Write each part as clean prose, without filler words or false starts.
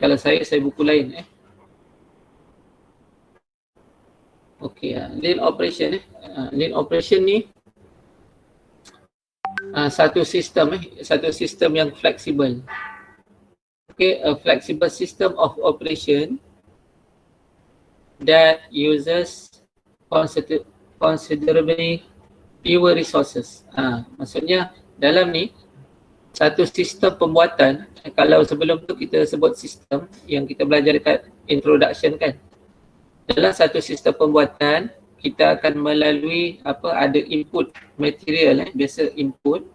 Kalau saya buku lain. Okey, lean operation. Lean operation ni satu sistem yang fleksibel. Okay, a flexible system of operation that uses considerably fewer resources. Maksudnya dalam ni satu sistem pembuatan, kalau sebelum tu kita sebut sistem yang kita belajar dekat introduction kan. Dalam satu sistem pembuatan, kita akan melalui ada input material, biasa input.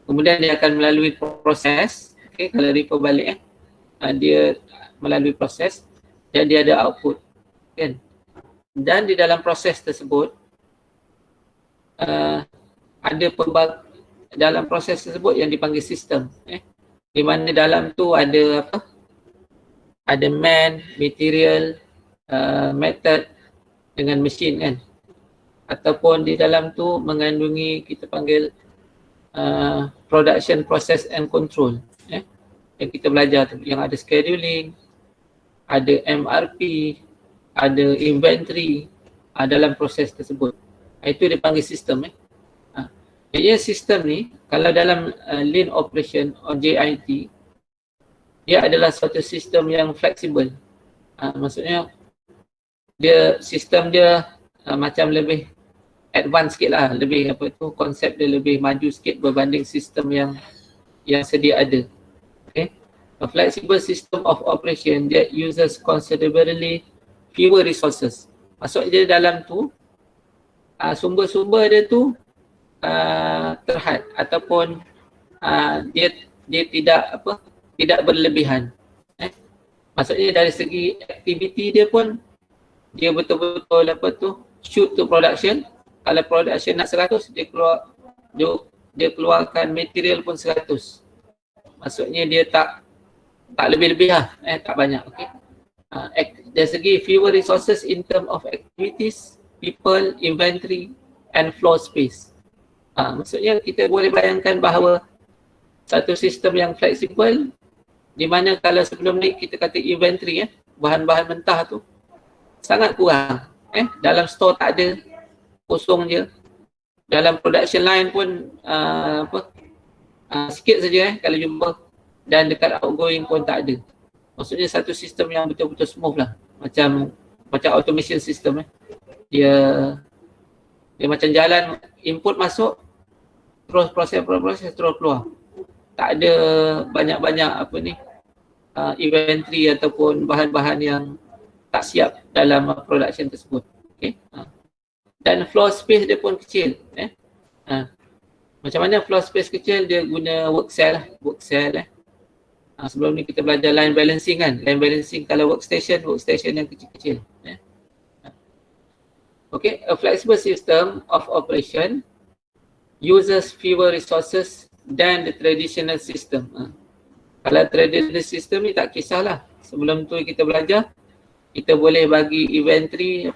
Kemudian dia akan melalui proses. Okay, kalau refer balik dia melalui proses dan dia ada output kan. Dan di dalam proses tersebut ada dalam proses tersebut yang dipanggil sistem, di mana dalam tu ada ada man, material, method dengan mesin kan, ataupun di dalam tu mengandungi kita panggil production process and control, yang kita belajar tu, yang ada scheduling, ada MRP, ada inventory dalam proses tersebut. Itu dipanggil sistem. Jadi sistem ni kalau dalam lean operation or JIT, dia adalah suatu sistem yang fleksibel. Maksudnya sistem dia macam lebih advance sikit lah, lebih konsep dia lebih maju sikit berbanding sistem yang sedia ada. Okay. A flexible system of operation that uses considerably fewer resources. Maksudnya dalam tu sumber-sumber dia tu terhad ataupun dia tidak berlebihan. Maksudnya dari segi aktiviti dia pun dia betul-betul shoot to production. Kalau production nak 100, dia keluarkan material pun 100. Maksudnya dia tak lebih-lebih lah, tak banyak. Okay. Dari segi fewer resources in term of activities, people, inventory and floor space. Maksudnya kita boleh bayangkan bahawa satu sistem yang fleksibel di mana kalau sebelum ni kita kata inventory, bahan-bahan mentah tu sangat kurang. Dalam store tak ada, kosong je. Dalam production line pun sikit saja kalau jumpa, dan dekat outgoing pun tak ada. Maksudnya satu sistem yang betul-betul smooth lah. Macam automation system. Dia macam jalan, input masuk, terus proses terus keluar. Tak ada banyak-banyak inventory ataupun bahan-bahan yang tak siap dalam production tersebut. Okay. Dan floor space dia pun kecil. Macam mana floor space kecil? Dia guna work cell. Sebelum ni kita belajar line balancing kan. Line balancing kalau workstation yang kecil-kecil. Okay, a flexible system of operation uses fewer resources than the traditional system. Kalau traditional system ni tak kisahlah. Sebelum tu kita belajar, kita boleh bagi inventory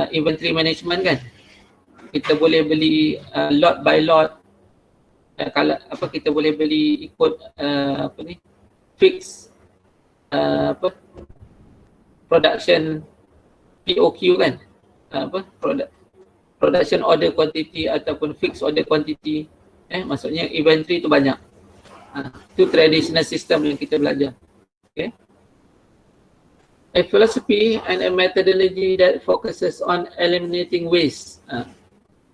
inventory management kan. Kita boleh beli lot by lot. Kalau kita boleh beli ikut fix production POQ kan. Production order quantity ataupun fixed order quantity. Maksudnya inventory tu banyak. Itu traditional system yang kita belajar. Okay. A philosophy and a methodology that focuses on eliminating waste.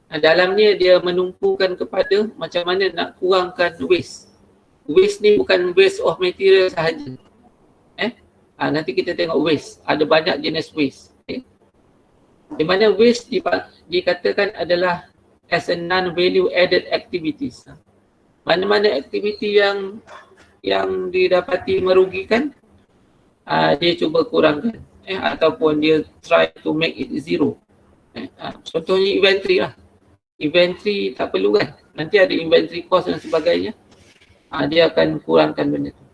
Dalamnya dia menumpukan kepada macam mana nak kurangkan waste. Waste ni bukan waste of material sahaja. Nanti kita tengok waste. Ada banyak jenis waste. Okay. Di mana waste dikatakan adalah as a non-value added activities. Mana-mana aktiviti yang didapati merugikan, dia cuba kurangkan ataupun dia try to make it zero. Contohnya inventory lah. Inventory tak perlu kan. Nanti ada inventory cost dan sebagainya. Dia akan kurangkan benda tu.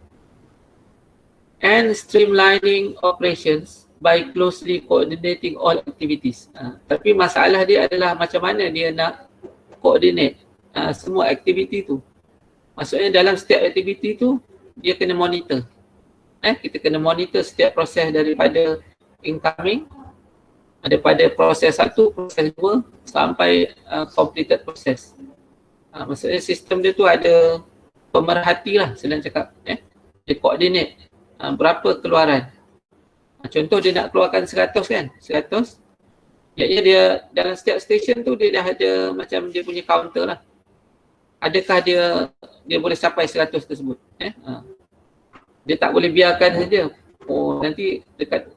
And streamlining operations by closely coordinating all activities. Tapi masalah dia adalah macam mana dia nak coordinate semua aktiviti tu. Maksudnya dalam setiap aktiviti tu dia kena monitor. kita kena monitor setiap proses daripada incoming, daripada proses 1, proses 2 sampai completed proses. Maksudnya sistem dia tu ada pemerhati lah, senang cakap. Dia coordinate berapa keluaran. Contoh dia nak keluarkan 100 kan, 100. Iaitu dia dalam setiap stesen tu dia dah ada macam dia punya counter lah. Adakah dia boleh capai 100 tersebut? Dia tak boleh biarkan saja. Oh, nanti dekat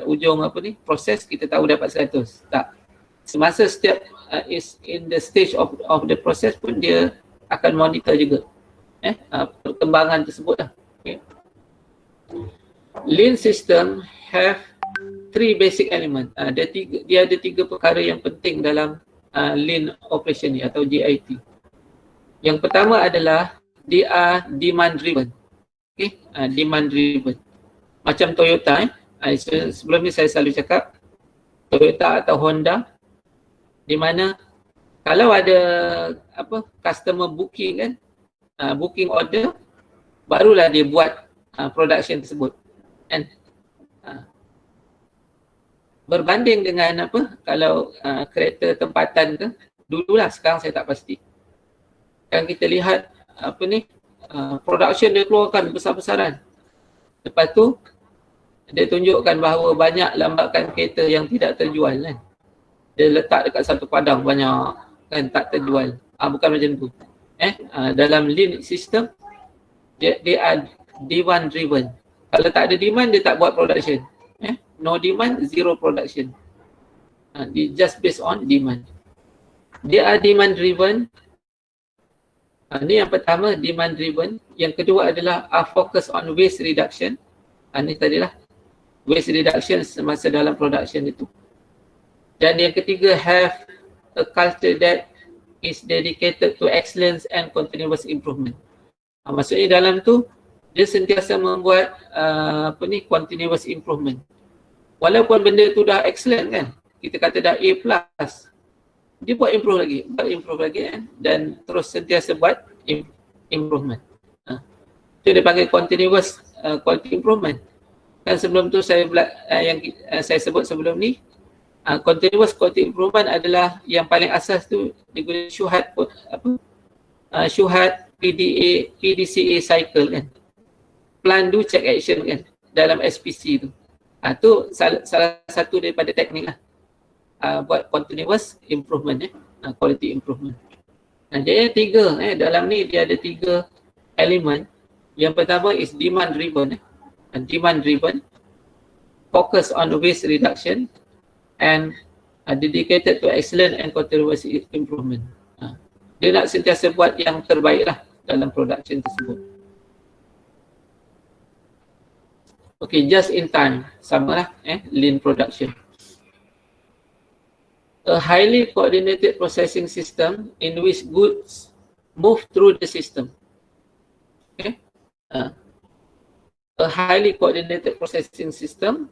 ujung proses kita tahu dapat 100. Tak. Semasa setiap is in the stage of the process pun dia akan monitor juga perkembangan tersebut lah. Okay. Lean system have 3 basic element. Dia ada 3 perkara yang penting dalam lean operation ni atau GIT. Yang pertama adalah they are demand driven. Okay, demand driven. Macam Toyota sebelum ni saya selalu cakap Toyota atau Honda, di mana kalau ada customer booking kan, booking order, barulah dia buat production tersebut. And berbanding dengan kalau kereta tempatan ke, dululah, sekarang saya tak pasti. Kan kita lihat production dia keluarkan besar-besaran. Lepas tu dia tunjukkan bahawa banyak lambakan kereta yang tidak terjual kan. Dia letak dekat satu padang banyak kan, tak terjual. Bukan macam tu. Dalam lean system they are demand driven. Kalau tak ada demand dia tak buat production. No demand, zero production. Just based on demand. They are demand driven. Ini yang pertama, demand driven. Yang kedua adalah focus on waste reduction. Ini tadilah waste reduction semasa dalam production itu. Dan yang ketiga, have a culture that is dedicated to excellence and continuous improvement. Maksudnya dalam tu dia sentiasa membuat continuous improvement. Walaupun benda tu dah excellent kan, kita kata dah A+, dia buat improve lagi kan, dan terus sentiasa buat improvement. Itu dia panggil continuous quality improvement. Kan sebelum tu yang saya sebut sebelum ni, continuous quality improvement adalah yang paling asas tu digunakan Shuhat PDCA cycle kan, plan do check action kan, dalam SPC tu. Tu salah satu daripada teknik lah buat continuous improvement, quality improvement. Jadi tiga dalam ni dia ada 3 elemen. Yang pertama is demand driven, demand driven, focus on waste reduction, and dedicated to excellent and continuous improvement. Dia nak sentiasa buat yang terbaik lah dalam production tersebut. Okay, just in time, sama lah lean production. A highly coordinated processing system in which goods move through the system. Okay. A highly coordinated processing system,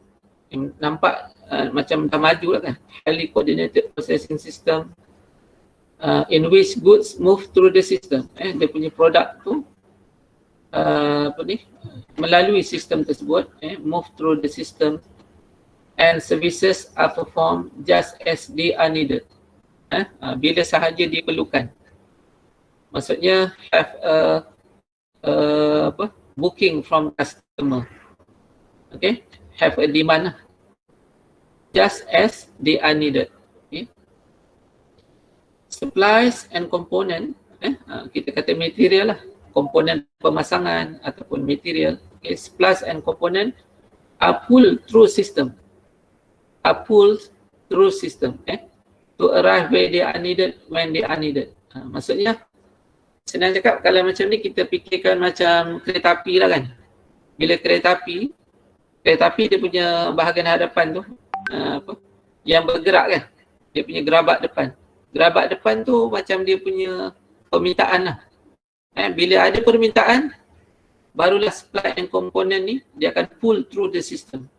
nampak macam dah maju lah kan. Highly coordinated processing system in which goods move through the system. Dia punya produk tu melalui sistem tersebut, move through the system, and services are performed just as they are needed. Bila sahaja diperlukan. Maksudnya have a booking from customer. Okay, have a demand lah. Just as they are needed. Okay. Supplies and component, kita kata material lah, komponen pemasangan ataupun material. Okay. Supplies and component are pulled through system. To arrive where they are needed when they are needed. Maksudnya senang cakap, kalau macam ni kita fikirkan macam kereta api lah kan. Bila kereta api dia punya bahagian hadapan tu yang bergerak kan, dia punya gerabak depan tu macam dia punya permintaan lah. Bila ada permintaan, barulah supply and component ni dia akan pull through system,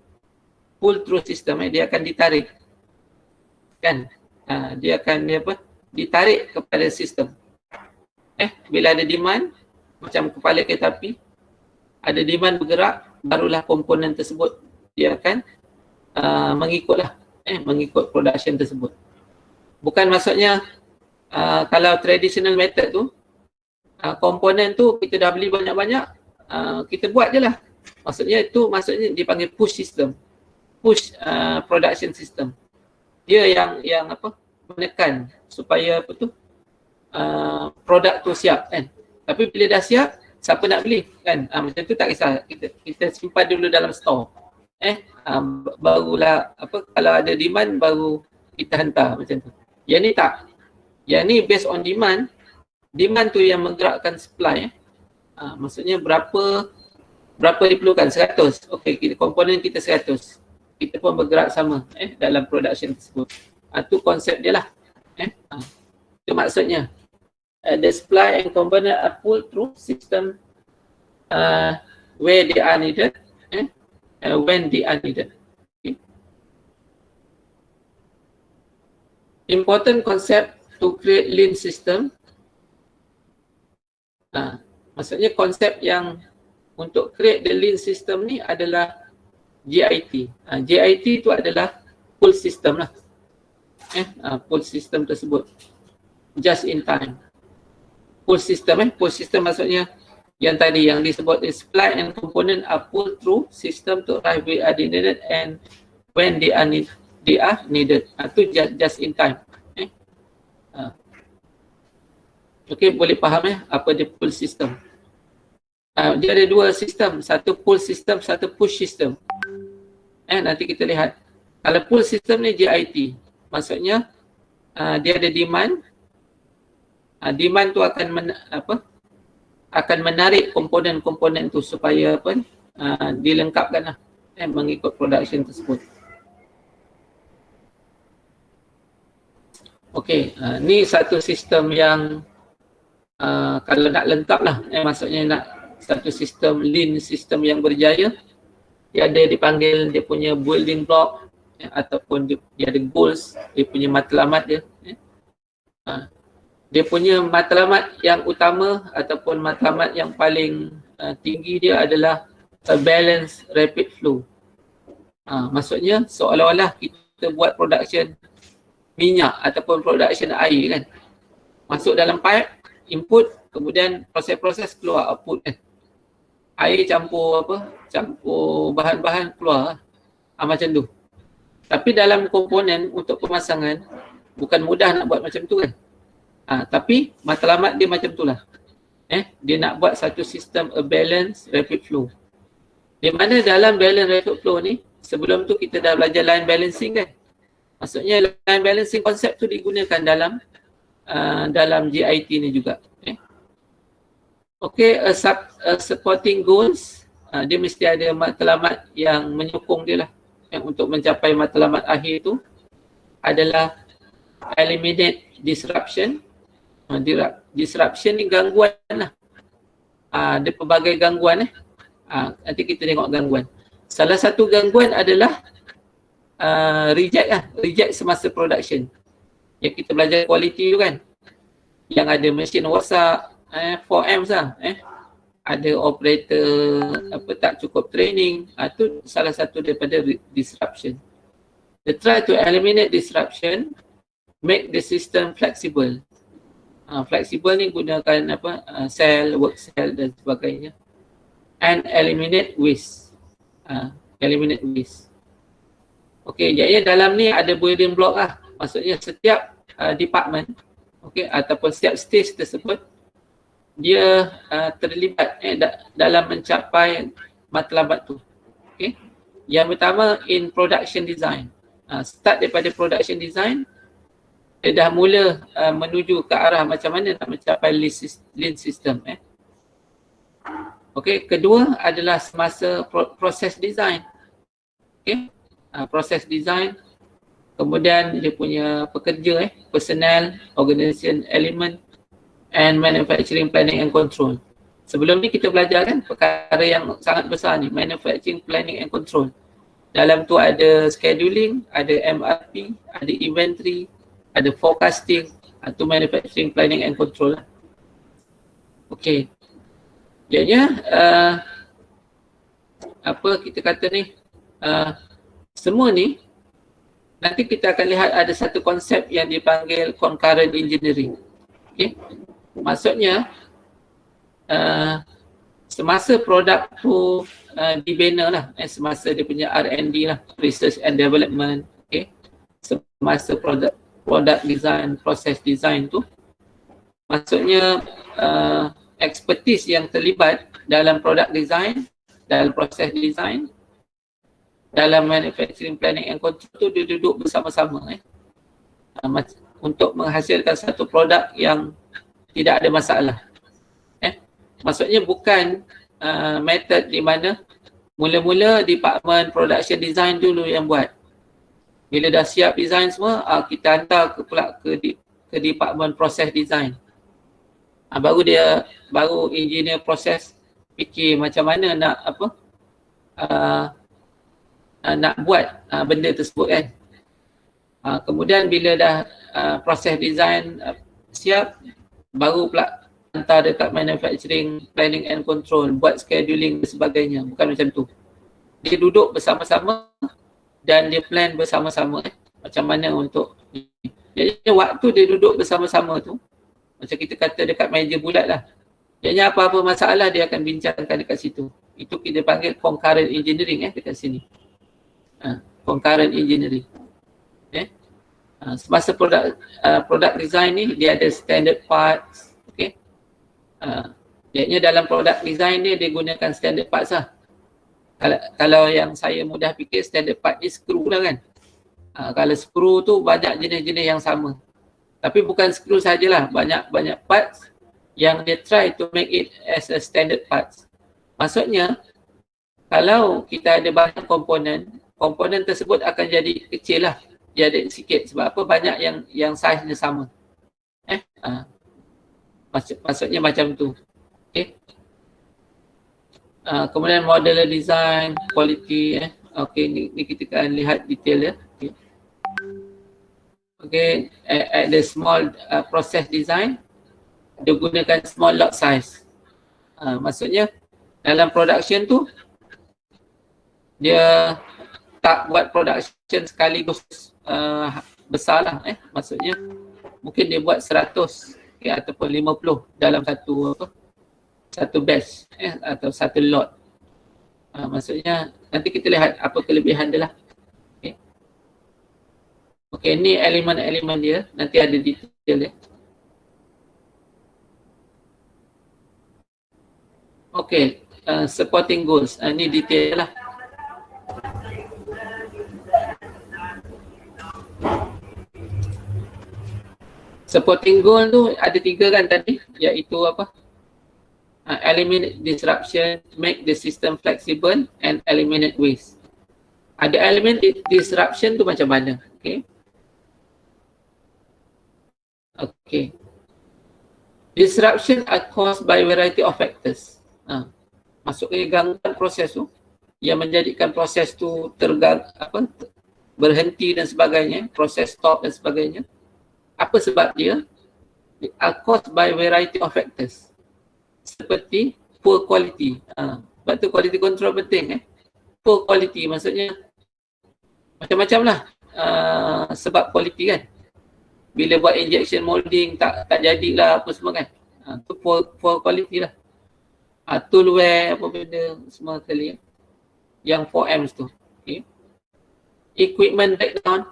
dia akan ditarik kan, dia akan ditarik kepada sistem. Bila ada demand, macam kepala kereta api, ada demand bergerak, barulah komponen tersebut dia akan mengikutlah, mengikut production tersebut. Bukan maksudnya kalau traditional method tu, komponen tu kita dah beli banyak-banyak, kita buat je lah. Maksudnya dipanggil push system, push production system. Dia yang menekan supaya produk tu siap kan. Tapi bila dah siap, siapa nak beli kan? Macam tu tak kisah, kita simpan dulu dalam store. Barulah kalau ada demand baru kita hantar macam tu. Yang ni tak. Yang ni based on demand. Demand tu yang menggerakkan supply. Maksudnya berapa diperlukan? 100. Okey, komponen kita 100. Kita pun bergerak sama dalam production tersebut. Tu konsep dia lah. Itu maksudnya. The supply and component are pulled through system where they are needed when they are needed. Okay. Important concept to create lean system. Maksudnya konsep yang untuk create the lean system ni adalah JIT. JIT itu adalah pull system lah. Pull system tersebut. Just in time. Pull system pull system maksudnya yang tadi yang disebut supply and component are pulled through system to arrive where are needed and when they are needed. Itu just in time. Okey, boleh faham apa dia pull system. Dia ada dua sistem, satu pull system, satu push system. Nanti kita lihat. Kalau pull system ni JIT, maksudnya dia ada demand. Demand tu akan menarik komponen-komponen tu supaya dilengkapkan lah, mengikut production tersebut. Okey, ni satu sistem yang kalau nak lengkap lah, maksudnya nak satu sistem lean system yang berjaya, dia ada dipanggil dia punya building block ataupun dia ada goals, dia punya matlamat dia. Dia punya matlamat yang utama ataupun matlamat yang paling tinggi dia adalah a balanced rapid flow. Maksudnya seolah-olah kita buat production minyak ataupun production air kan. Masuk dalam pipe, input, kemudian proses-proses keluar output kan. Air campur campur bahan-bahan keluar. Macam tu. Tapi dalam komponen untuk pemasangan bukan mudah nak buat macam tu kan. Tapi matlamat dia macam itulah. Dia nak buat satu sistem a balance rapid flow. Di mana dalam balance rapid flow ni, sebelum tu kita dah belajar line balancing kan. Maksudnya line balancing konsep tu digunakan dalam JIT ni juga. Okay, supporting goals, dia mesti ada matlamat yang menyokong dia lah. Untuk mencapai matlamat akhir tu adalah eliminate disruption. Disruption ni gangguan lah. Ada pelbagai gangguan nanti kita tengok gangguan. Salah satu gangguan adalah reject semasa production. Yang kita belajar quality tu kan. Yang ada mesin rosak, 4Ms lah. Ada operator tak cukup training. Itu salah satu daripada disruption. They try to eliminate disruption, make the system flexible. Flexible ni gunakan cell, work cell dan sebagainya. And eliminate waste. Eliminate waste. Okey, jadi dalam ni ada building block lah. Maksudnya setiap department, ataupun setiap stage tersebut dia terlibat dalam mencapai matlamat tu. Okey. Yang pertama in production design. Start daripada production design, dia dah mula menuju ke arah macam mana nak mencapai lean system. Okey, kedua adalah semasa proses design. Okey, proses design, kemudian dia punya pekerja, personnel, organization element and manufacturing planning and control. Sebelum ni kita belajar kan perkara yang sangat besar ni, manufacturing planning and control. Dalam tu ada scheduling, ada MRP, ada inventory, ada forecasting, atau manufacturing planning and control lah. Okey. Jadinya apa kita kata ni, semua ni nanti kita akan lihat ada satu konsep yang dipanggil concurrent engineering. Okay? Maksudnya semasa produk tu dibina lah, semasa dia punya R&D lah, research and development, okay? Semasa product design, proses design tu, maksudnya expertise yang terlibat dalam product design, dalam proses design, dalam manufacturing planning and control tu dia duduk bersama-sama untuk menghasilkan satu produk yang tidak ada masalah. Maksudnya bukan method di mana mula-mula department production design dulu yang buat. Bila dah siap design semua, kita hantar ke department proses design. Baru engineer proses fikir macam mana nak nak buat benda tersebut kan. Kemudian bila dah proses design siap, baru pula hantar dekat manufacturing planning and control, buat scheduling dan sebagainya. Bukan macam tu. Dia duduk bersama-sama dan dia plan bersama-sama macam mana untuk. Jadi waktu dia duduk bersama-sama tu, macam kita kata dekat meja bulat lah. Jadi apa-apa masalah dia akan bincangkan dekat situ. Itu kita panggil concurrent engineering dekat sini. Concurrent engineering. Semasa product design ni dia ada standard parts. Okay. Jadi dalam product design dia gunakan standard parts lah. Kalau yang saya mudah fikir standard part ni screw lah kan. Kalau screw tu banyak jenis-jenis yang sama. Tapi bukan screw sajalah, banyak parts yang dia try to make it as a standard parts. Maksudnya kalau kita ada banyak komponen tersebut akan jadi kecil lah. Dia ada sikit sebab apa, banyak yang size-nya sama. Maksudnya macam tu. Okay. Kemudian modular design, quality. Okay, ni kita akan lihat detail ya. Okay. Okay, at the small process design, dia gunakan small lot size. Maksudnya dalam production tu, dia tak buat production sekaligus besar lah. Maksudnya mungkin dia buat 100 ataupun 50 dalam satu batch atau satu lot. Maksudnya nanti kita lihat apa kelebihan dia lah. Okay, ni elemen-elemen dia, nanti ada detail dia. Okay, supporting goals, ni detail lah. Supporting goal tu ada 3 kan tadi, iaitu apa? Eliminate disruption, make the system flexible and eliminate waste. Ada eliminate disruption tu macam mana? Okay. Disruption are caused by variety of factors. Maksudnya gangguan proses tu yang menjadikan proses tu berhenti dan sebagainya, proses stop dan sebagainya. Apa sebab dia? They are caused by variety of factors. Seperti poor quality. Sebab tu quality control penting. Poor quality maksudnya macam-macam lah sebab quality kan. Bila buat injection molding tak jadilah apa semua kan. Tu poor quality lah. Toolware apa benda semua kali yang 4Ms tu. Okay. Equipment breakdown.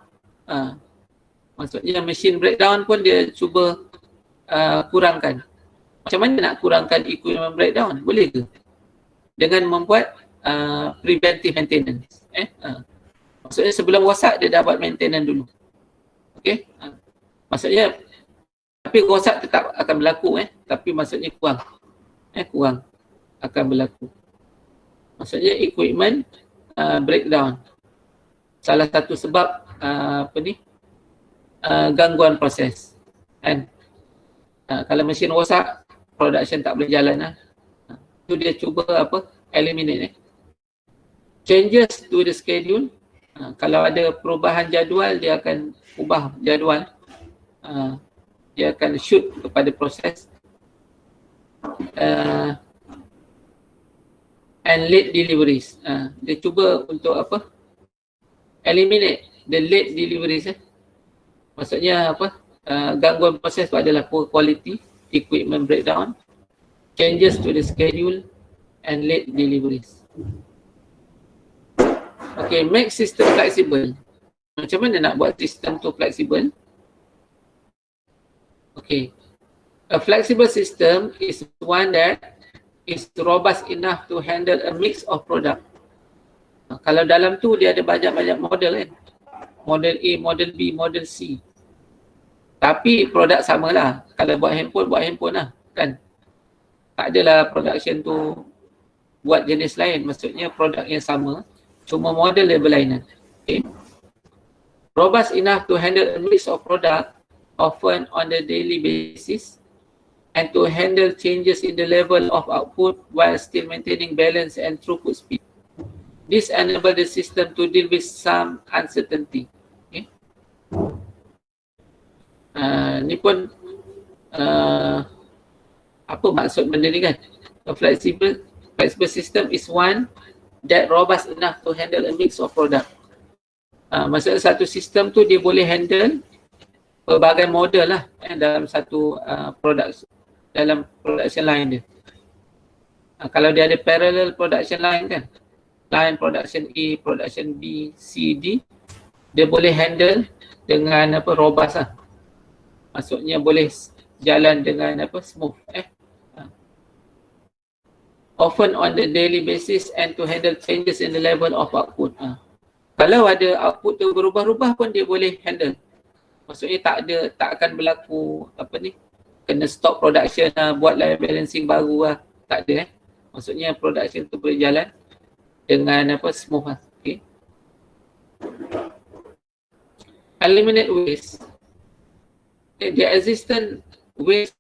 Maksudnya machine breakdown pun dia cuba kurangkan. Macam mana nak kurangkan equipment breakdown? Boleh ke? Dengan membuat preventive maintenance. Maksudnya sebelum rosak dia dah buat maintenance dulu. Okay. Maksudnya tapi rosak tetap akan berlaku tapi maksudnya kurang akan berlaku. Maksudnya equipment breakdown. Salah satu sebab gangguan proses. Kan? Kalau mesin rosak, production tak boleh jalan lah. Itu dia cuba eliminate. Changes to the schedule. Kalau ada perubahan jadual, dia akan ubah jadual. Dia akan shoot kepada proses. and late deliveries. Dia cuba untuk apa? Eliminate the late deliveries. Maksudnya apa? Gangguan proses adalah poor quality, equipment breakdown, changes to the schedule and late deliveries. Okay, make system flexible. Macam mana nak buat sistem tu fleksibel? Okay, a flexible system is one that is robust enough to handle a mix of product. Kalau dalam tu dia ada banyak-banyak model kan. Model A, model B, model C. Tapi produk samalah. Kalau buat handphone lah kan. Tak adalah production tu buat jenis lain. Maksudnya produk yang sama, cuma model dia berlainan. Okay. Robust enough to handle a mix of product often on a daily basis and to handle changes in the level of output while still maintaining balance and throughput speed. This enables the system to deal with some uncertainty. Okay. Ni pun apa maksud benda ni kan? A flexible system is one that robust enough to handle a mix of product. Maksudnya satu sistem tu dia boleh handle pelbagai model lah dalam satu dalam production line dia. Kalau dia ada parallel production line kan, line production A, production B, C, D, dia boleh handle dengan apa robust lah. Maksudnya boleh jalan dengan apa smooth. Often on the daily basis and to handle changes in the level of output. Kalau ada output tu berubah-ubah pun dia boleh handle. Maksudnya tak akan berlaku apa ni, kena stop production buat line balancing baru lah. Tak ada Maksudnya production tu boleh jalan dengan apa smooth lah. Okay. Eliminate waste. The existent waste,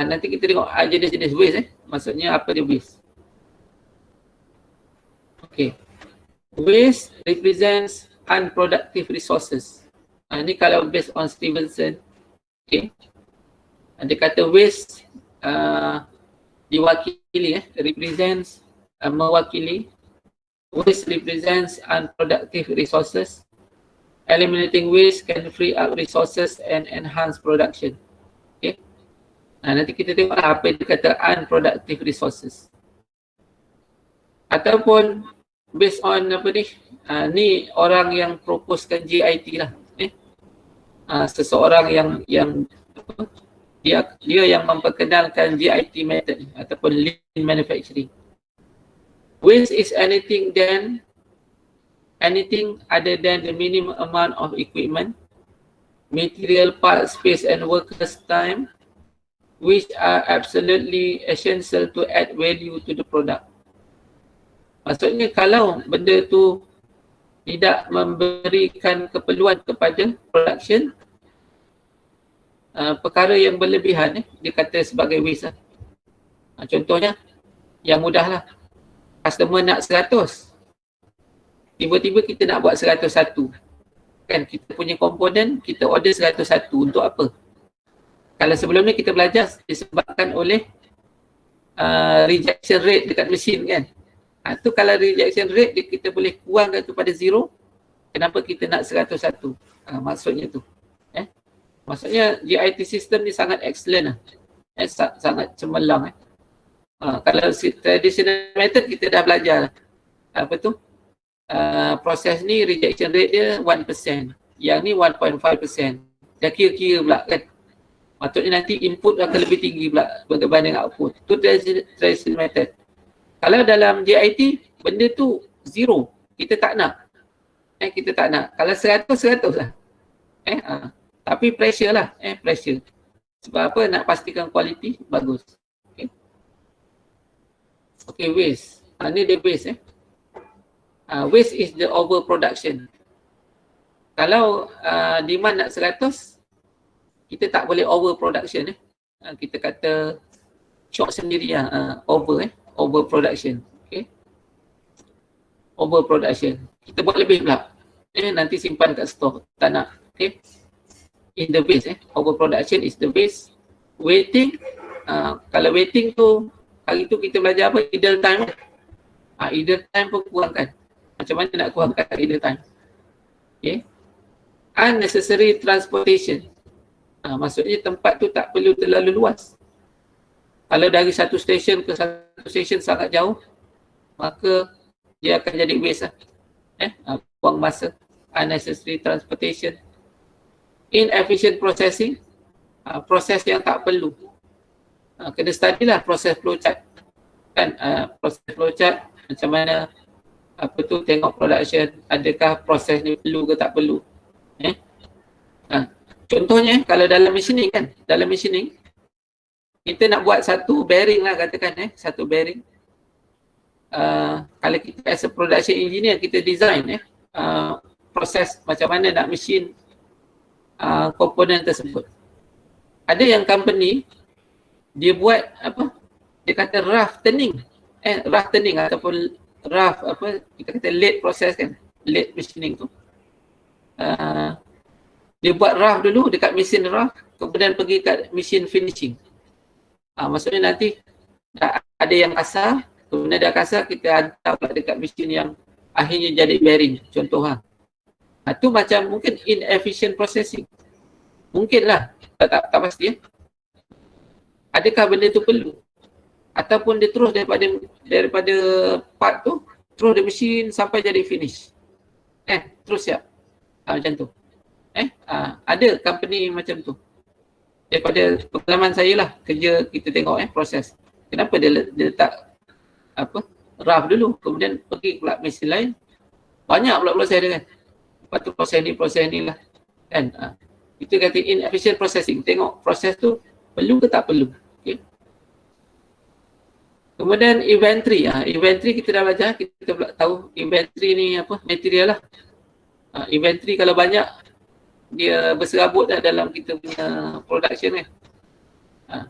nanti kita tengok jenis-jenis waste Maksudnya apa dia waste. Okay. Waste represents unproductive resources. Ini kalau based on Stevenson. Okay. Dia kata waste diwakili represents mewakili. Waste represents unproductive resources. Eliminating waste can free up resources and enhance production. Okay. Nanti kita tengok apa yang dia kata unproductive resources. Ataupun based on apa ni, ni orang yang proposekan JIT lah. Seseorang yang dia yang memperkenalkan JIT method ataupun lean manufacturing. Waste is anything other than the minimum amount of equipment, material, parts, space and workers' time which are absolutely essential to add value to the product. Maksudnya kalau benda tu tidak memberikan keperluan kepada production, perkara yang berlebihan dia kata sebagai waste lah. Contohnya yang mudah lah, customer nak 100, tiba-tiba kita nak buat 101 kan, kita punya komponen kita order 101 untuk apa? Kalau sebelum ni kita belajar disebabkan oleh rejection rate dekat mesin kan. Tu kalau rejection rate kita boleh kurangkan kepada 0, kenapa kita nak 101? Maksudnya tu. Maksudnya JIT system ni sangat excellent lah. Sangat cemerlang. Kalau traditional method kita dah belajar apa tu? Proses ni rejection rate dia 1%. Yang ni 1.5%. Dah kira-kira pula kan. Maksudnya nanti input akan lebih tinggi pula berbanding output. Tu traditional method. Kalau dalam JIT, benda tu 0. Kita tak nak. Kita tak nak. Kalau 100, 100 lah. Tapi pressure lah. Pressure. Sebab apa? Nak pastikan kualiti bagus. Okay, waste. Ni dia waste. Waste is the overproduction. Kalau demand nak 100, kita tak boleh overproduction. Kita kata short sendiri lah. Overproduction. Okay. Overproduction. Kita buat lebih pula. Nanti simpan kat store. Tak nak. Okay. In the waste. Overproduction is the waste. Waiting. Kalau waiting tu Hari tu kita belajar apa? Idle time. Idle time pun kurangkan. Macam mana nak kurangkan idle time? Okay. Unnecessary transportation. Maksudnya tempat tu tak perlu terlalu luas. Kalau dari satu stesen ke satu stesen sangat jauh, maka dia akan jadi waste lah. Buang masa. Unnecessary transportation. Inefficient processing. Proses yang tak perlu. Kena study lah proses flowchart. Kan, proses flowchart macam mana tengok production, adakah proses ni perlu ke tak perlu. Contohnya kalau dalam machining kan, dalam machining kita nak buat satu bearing lah katakan, satu bearing. Kalau kita as a production engineer, kita design proses macam mana nak machine komponen tersebut. Ada yang company dia buat dia kata rough turning ataupun rough kita kata late process kan, late machining tu. Dia buat rough dulu dekat mesin rough, kemudian pergi kat mesin finishing. Maksudnya nanti ada yang kasar, kemudian dah kasar kita hantar pula dekat mesin yang akhirnya jadi bearing, contoh tu macam mungkin inefficient processing. Mungkinlah, tak pasti Adakah benda tu perlu? Ataupun dia terus daripada part tu, terus dia mesin sampai jadi finish. Terus siap. Macam tu. Ada company macam tu. Daripada pengalaman saya lah, kerja kita tengok proses. Kenapa dia letak rough dulu, kemudian pergi pula mesin lain. Banyak pula proses dia kan. Lepas tu proses ni lah. Kan? Itu kata inefficient processing. Tengok proses tu perlu ke tak perlu. Okay. Kemudian inventory. Inventory kita dah belajar, kita pula tahu inventory ni material lah. Inventory kalau banyak, dia berserabut dah dalam kita punya production kan.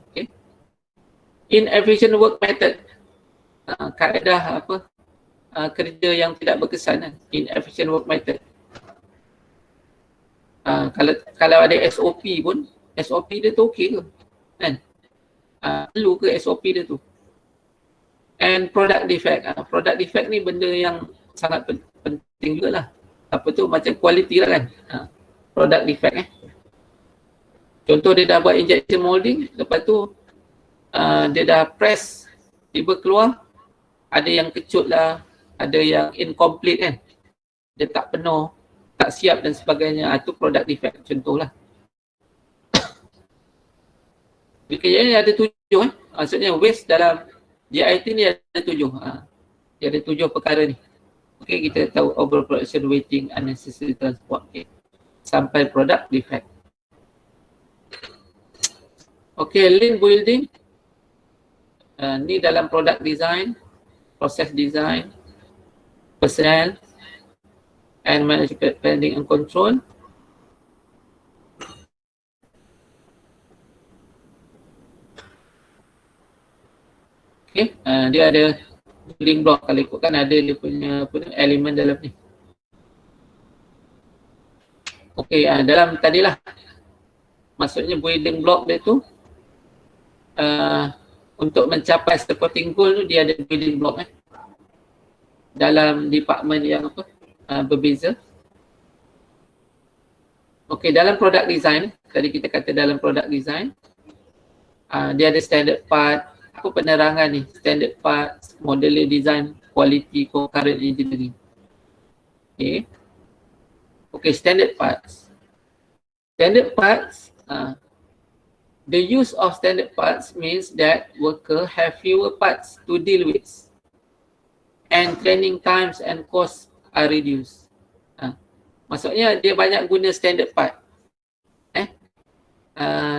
Okay. Inefficient work method. Kaedah kerja yang tidak berkesan kan. Inefficient work method. Kalau ada SOP pun, SOP dia tu okey ke? Kan? Perlu ke SOP dia tu? And product defect. Product defect ni benda yang sangat penting juga lah. Macam quality lah kan. Product defect Contoh dia dah buat injection molding, lepas tu dia dah press, tiba keluar, ada yang kecut lah, ada yang incomplete kan. Dia tak penuh, tak siap dan sebagainya. Itu product defect contohlah. Kejadian ni ada 7 Maksudnya waste dalam JIT ni ada 7. Dia ada 7 perkara ni. Okay, kita tahu overproduction, waiting, unnecessary transport. Okay. Sampai product defect. Okay, lean building. Ni dalam product design, process design, personnel, and management planning and control. Okay, dia ada building block. Kalau ikutkan ada dia punya elemen dalam ni. Okay, dalam tadilah, maksudnya building block dia tu untuk mencapai supporting goal tu dia ada building block dalam department yang berbeza. Okay, dalam product design, tadi kita kata dalam product design dia ada standard part, penerangan ni, standard parts, modeling design, quality, concurrent engineering. Okay. Okay, standard parts. Standard parts, the use of standard parts means that worker have fewer parts to deal with and training times and costs are reduced. Maksudnya dia banyak guna standard part.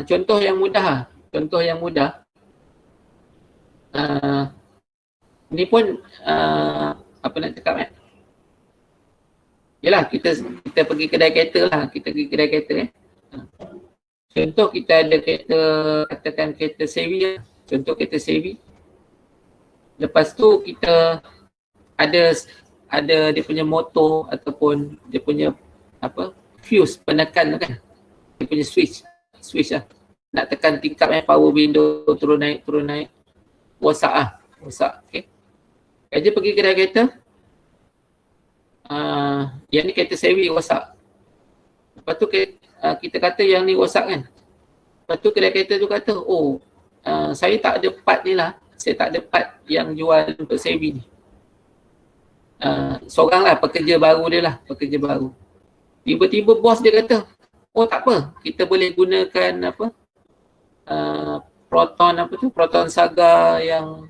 Contoh yang mudah. Ni pun apa nak cakap Yalah, kita pergi kedai kereta lah. Kita pergi kedai kereta Contoh kita ada kereta, katakan kereta Chevy lah. Contoh kereta Chevy. Lepas tu kita ada dia punya motor ataupun dia punya fuse penekan kan. Dia punya switch lah. Nak tekan tingkap power window turun naik. rosak okey. Kerja pergi kedai kereta, yang ni kereta sewi rosak. Lepas tu kita kata yang ni rosak kan. Lepas tu kedai kereta tu kata, saya tak ada part ni lah. Saya tak ada part yang jual untuk sewi ni. Seorang lah pekerja baru dia lah, pekerja baru. Tiba-tiba bos dia kata, tak apa, kita boleh gunakan Proton Saga yang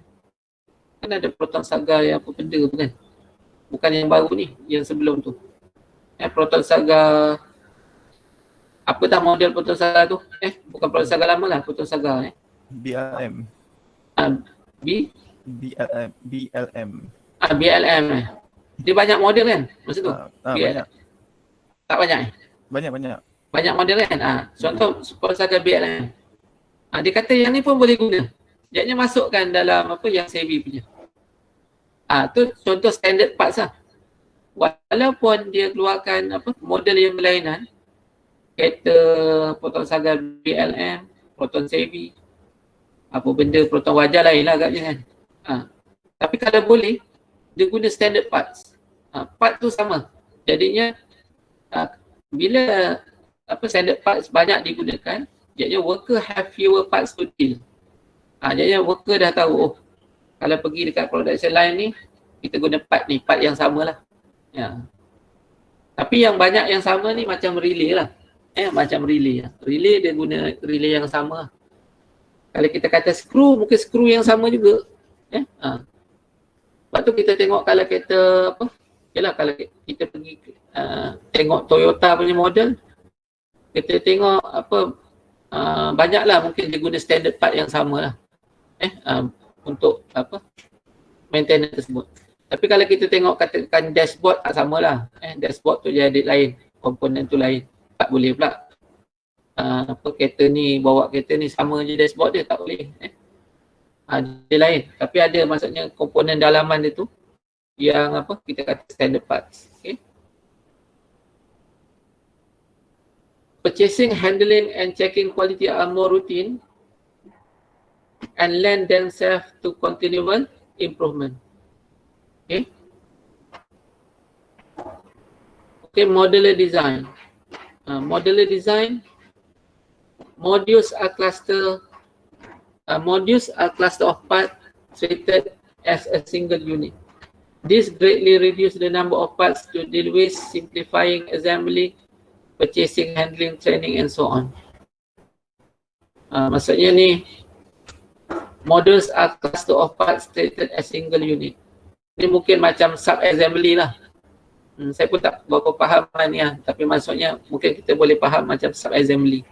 kan ada Proton Saga yang apa benda bukan? Bukan yang baru ni, yang sebelum tu. Proton Saga, apa dah model Proton Saga tu? Bukan Proton Saga lama lah, Proton Saga BLM. BLM. BLM Dia banyak model kan masa tu? Banyak. Tak banyak Banyak. Banyak model kan? Contoh Proton Saga BLM. Dia kata yang ni pun boleh guna. Jadinya masukkan dalam yang sewi punya. Tu contoh standard parts lah. Walaupun dia keluarkan model yang berlainan, kereta Proton Saga BLM, Proton sewi, apa benda Proton wajar lain lah agaknya kan. Tapi kalau boleh, dia guna standard parts. Part tu sama. Jadinya bila standard parts banyak digunakan, jadinya worker have fewer parts to deal. Jadinya worker dah tahu, kalau pergi dekat production line ni, kita guna part ni, part yang sama lah. Tapi yang banyak yang sama ni macam relay lah. Macam relay. Relay dia guna relay yang sama. Kalau kita kata skru, mungkin skru yang sama juga. Lepas tu kita tengok kalau kereta yalah kalau kita pergi tengok Toyota punya model, kita tengok banyaklah mungkin dia guna standard part yang sama lah. Untuk maintenance tersebut. Tapi kalau kita tengok katakan dashboard tak samalah. Dashboard tu jadi lain, komponen tu lain. Tak boleh pula. Kereta ni bawa kereta ni sama je dashboard dia, tak boleh. Dia lain. Tapi ada maksudnya komponen dalaman dia tu yang kita kata standard parts. Okay. Purchasing, handling and checking quality are more routine and lend themselves to continual improvement. Okay, modular design. Modular design, modules are cluster of parts treated as a single unit. This greatly reduces the number of parts to deal with, simplifying assembly, purchasing, handling, training and so on. Maksudnya ni, modules are cluster of parts treated as single unit. Ini mungkin macam sub-assembly lah. Saya pun tak berapa faham ni lah. Tapi maksudnya mungkin kita boleh faham macam sub-assembly.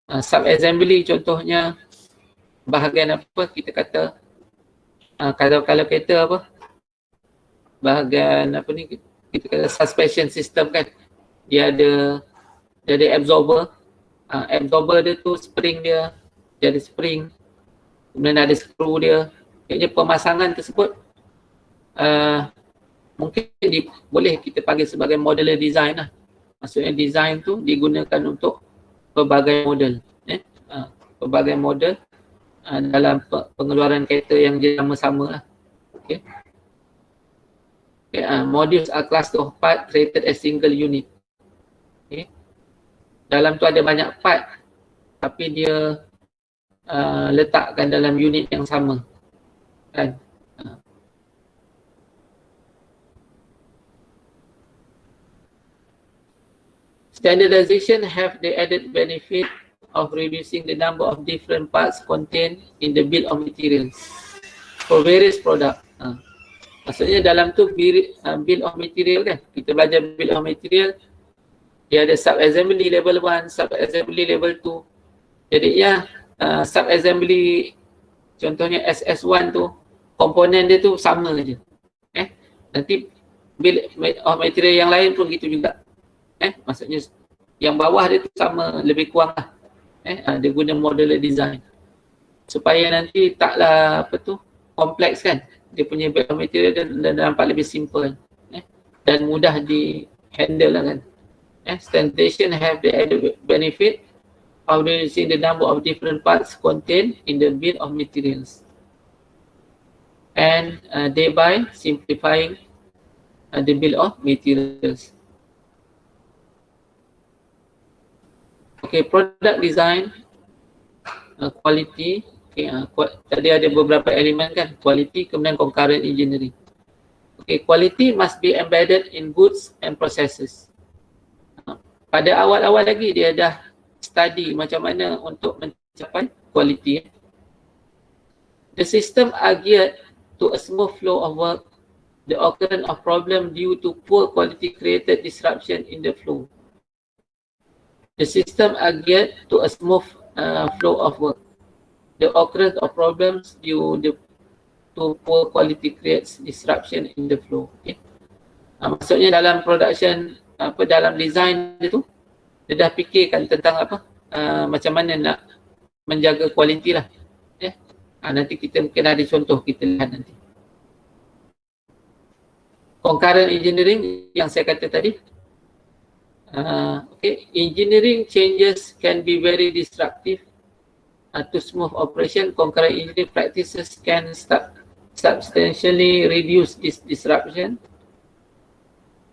Sub-assembly contohnya bahagian apa kita kata kalau kereta bahagian kita kata suspension system kan. Dia ada absorber. Absorber dia tu spring dia. Jadi spring. Kemudian ada skru dia. Jadi pemasangan tersebut mungkin boleh kita panggil sebagai modular design lah. Maksudnya design tu digunakan untuk pelbagai model. Pelbagai model dalam pengeluaran kereta yang sama lah. Okay. Modules are cluster of part treated as single unit. Okay. Dalam tu ada banyak part tapi dia letakkan dalam unit yang sama. Kan? Standardization have the added benefit of reducing the number of different parts contained in the bill of materials for various products. Maksudnya dalam tu bill of material kan, kita belajar bill of material, dia ada sub-assembly level 1, sub-assembly level 2. Jadi sub-assembly contohnya SS1 tu, komponen dia tu sama je. Nanti bill of material yang lain pun gitu juga. Maksudnya yang bawah dia tu sama, lebih kurang lah. Dia guna modular design supaya nanti taklah kompleks kan. Dia punya bill of material dan nampak lebih simple dan mudah di handle lah kan. Standardization have the added benefit of reducing the number of different parts contained in the bill of materials, and thereby simplifying the bill of materials. Okay, product design, quality. Okay, tadi ada beberapa elemen kan, quality, kemudian concurrent engineering. Okay, quality must be embedded in goods and processes. Pada awal-awal lagi dia dah study macam mana untuk mencapai quality. The system are geared to a smooth flow of work. The occurrence of problem due to poor quality created disruption in the flow. The system are geared to a smooth flow of work. The occurrence of problems due to poor quality creates disruption in the flow. Okay. Maksudnya dalam production, dalam design dia tu, dia dah fikirkan tentang macam mana nak menjaga kualiti lah. Yeah. Nanti kita mungkin ada contoh kita lihat nanti. Concurrent engineering yang saya kata tadi. Okay, engineering changes can be very disruptive to smooth operation. Concurrent engineering practices can substantially reduce this disruption.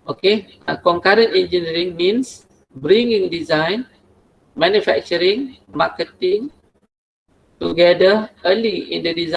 Okay, concurrent engineering means bringing design, manufacturing, marketing together early in the design